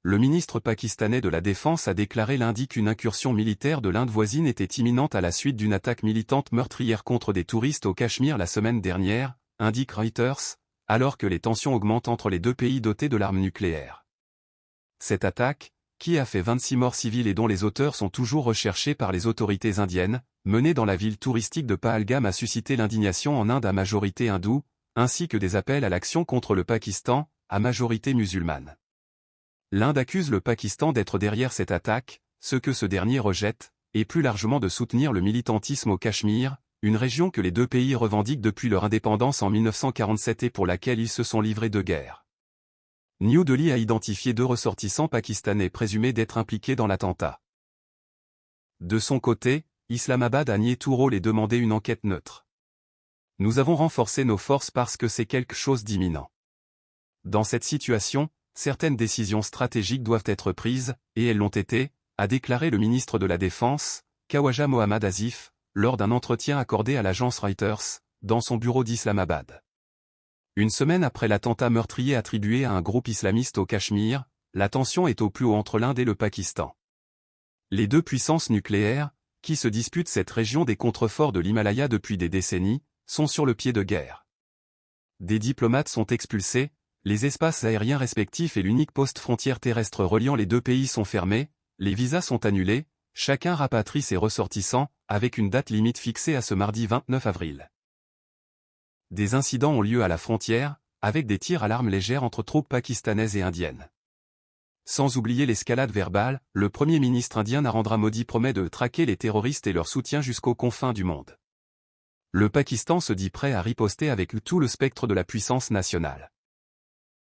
le ministre pakistanais de la Défense a déclaré lundi qu'une incursion militaire de l'Inde voisine était imminente à la suite d'une attaque militante meurtrière contre des touristes au Cachemire la semaine dernière, indique Reuters, alors que les tensions augmentent entre les deux pays dotés de l'arme nucléaire. Cette attaque, qui a fait 26 morts civils et dont les auteurs sont toujours recherchés par les autorités indiennes, menée dans la ville touristique de Pahalgam a suscité l'indignation en Inde à majorité hindoue, ainsi que des appels à l'action contre le Pakistan, à majorité musulmane. L'Inde accuse le Pakistan d'être derrière cette attaque, ce que ce dernier rejette, et plus largement de soutenir le militantisme au Cachemire, une région que les deux pays revendiquent depuis leur indépendance en 1947 et pour laquelle ils se sont livrés de guerre. New Delhi a identifié 2 ressortissants pakistanais présumés d'être impliqués dans l'attentat. De son côté, Islamabad a nié tout rôle et demandé une enquête neutre. Nous avons renforcé nos forces parce que c'est quelque chose d'imminent. Dans cette situation, certaines décisions stratégiques doivent être prises, et elles l'ont été, a déclaré le ministre de la Défense, Khawaja Mohammad Asif, lors d'un entretien accordé à l'agence Reuters, dans son bureau d'Islamabad. Une semaine après l'attentat meurtrier attribué à un groupe islamiste au Cachemire, la tension est au plus haut entre l'Inde et le Pakistan. Les deux puissances nucléaires, qui se disputent cette région des contreforts de l'Himalaya depuis des décennies, sont sur le pied de guerre. Des diplomates sont expulsés, les espaces aériens respectifs et l'unique poste frontière terrestre reliant les deux pays sont fermés, les visas sont annulés, chacun rapatrie ses ressortissants, avec une date limite fixée à ce mardi 29 avril. Des incidents ont lieu à la frontière, avec des tirs à l'arme légère entre troupes pakistanaises et indiennes. Sans oublier l'escalade verbale, le Premier ministre indien Narendra Modi promet de traquer les terroristes et leur soutien jusqu'aux confins du monde. Le Pakistan se dit prêt à riposter avec tout le spectre de la puissance nationale.